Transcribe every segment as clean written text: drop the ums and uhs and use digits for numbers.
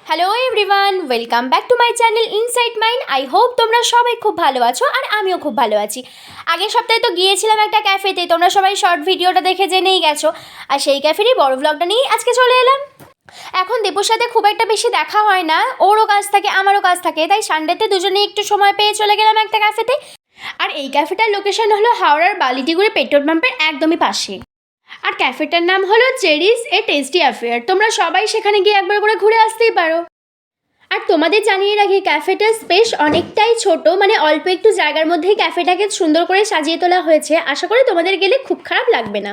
Hello everyone, welcome back to my channel inside mind. I hope তোমরা সবাই খুব ভালো আছো আর আমিও খুব ভালো আছি। আগের সপ্তাহে তো গিয়েছিলাম একটা ক্যাফেতে, তোমরা সবাই শর্ট ভিডিওটা দেখে জেনেই গেছো। আর সেই ক্যাফেরই বড় ভ্লগটা নিয়েই আজকে চলে এলাম। এখন দীপুর সাথে খুব একটা বেশি দেখা হয় না, ওরও কাজ থাকে আমারও কাজ থাকে, তাই সানডেতে দুজনেই একটু সময় পেয়ে চলে গেলাম একটা ক্যাফেতে। আর এই ক্যাফেটার লোকেশন হলো হাওড়ার বালিটিগুড়ি পেট্রোল পাম্পের একদমই পাশে। আর ক্যাফেটার নাম হলো চেরিস এ টেস্টি অ্যাফেয়ার। তোমরা সবাই সেখানে গিয়ে একবার করে ঘুরে আসতেই পারো। আর তোমাদের জানিয়ে রাখি, ক্যাফেটার স্পেস অনেকটাই ছোট, মানে অল্প একটু জায়গার মধ্যেই ক্যাফেটাকে সুন্দর করে সাজিয়ে তোলা হয়েছে। আশা করি তোমাদের গেলে খুব খারাপ লাগবে না।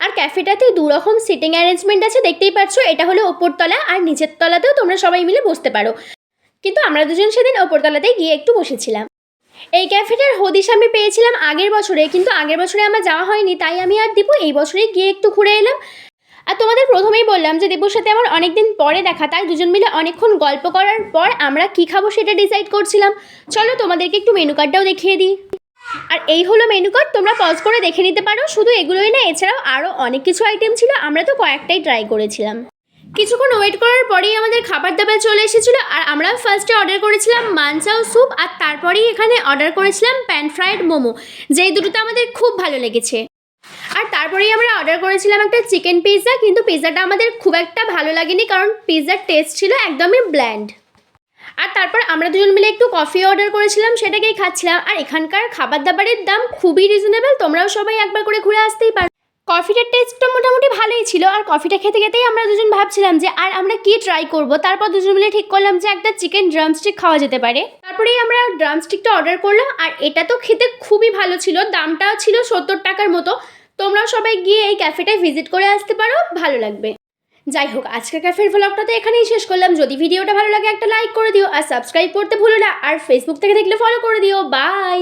আর ক্যাফেটাতে দুরকম সিটিং অ্যারেঞ্জমেন্ট আছে, দেখতেই পাচ্ছ। এটা হলো ওপরতলা, আর নিচের তলাতেও তোমরা সবাই মিলে বসতে পারো। কিন্তু আমরা দুজন সেদিন ওপরতলাতেই গিয়ে একটু বসেছিলাম। এই ক্যাফেটার হদিশ আমি পেয়েছিলাম আগের বছরে, কিন্তু আগের বছরে আমার যাওয়া হয়নি, তাই আমি আর দীপু এই বছরেই গিয়ে একটু ঘুরে এলাম। আর তোমাদের প্রথমেই বললাম যে দীপুর সাথে আমার অনেকদিন পরে দেখা, তাই দুজন মিলে অনেকক্ষণ গল্প করার পর আমরা কি খাবো সেটা ডিসাইড করছিলাম। চলো তোমাদেরকে একটু মেনু কার্ডটাও দেখিয়ে দিই। আর এই হলো মেনু কার্ড, তোমরা পজ করে দেখে নিতে পারো। শুধু এগুলোই না, এছাড়াও আরও অনেক কিছু আইটেম ছিল, আমরা তো কয়েকটাই ট্রাই করেছিলাম। কিছুক্ষণ ওয়েট করার পরেই আমাদের খাবার দাবার চলে এসেছিলো। আর আমরা ফার্স্টে অর্ডার করেছিলাম মানচাও স্যুপ, আর তারপরেই এখানে অর্ডার করেছিলাম প্যান ফ্রাইড মোমো, যেই দুটোতে আমাদের খুব ভালো লেগেছে। আর তারপরেই আমরা অর্ডার করেছিলাম একটা চিকেন পিৎজা, কিন্তু পিৎজাটা আমাদের খুব একটা ভালো লাগেনি, কারণ পিৎজার টেস্ট ছিল একদমই ব্ল্যান্ড। আর তারপর আমরা দুজন মিলে একটু কফি অর্ডার করেছিলাম, সেটাকেই খাচ্ছিলাম। আর এখানকার খাবার দাবারের দাম খুবই রিজনেবল, তোমরাও সবাই একবার করে ঘুরে আসতেই পারো। কফিটার টেস্টটা মোটামুটি ভালোই ছিল। আর কফিটা খেতে খেতেই আমরা দুজন ভাবছিলাম যে আর আমরা কি ট্রাই করব। তারপর দুজন মিলে ঠিক করলাম যে একটা চিকেন ড্রামস্টিক খাওয়া যেতে পারে। তারপরেই আমরা ড্রামস্টিকটা অর্ডার করলাম। আর এটা তো খেতে খুবই ভালো ছিল, দামটাও ছিল 70 টাকার মতো। তোমরাও সবাই গিয়ে এই ক্যাফেটায় ভিজিট করে আসতে পারো, ভালো লাগবে। যাই হোক, আজকের ক্যাফের ভ্লগটা তো এখানেই শেষ করলাম। যদি ভিডিওটা ভালো লাগে একটা লাইক করে দিও, আর সাবস্ক্রাইব করতে ভুলো না। আর ফেসবুক থেকে দেখলে ফলো করে দিও। বাই।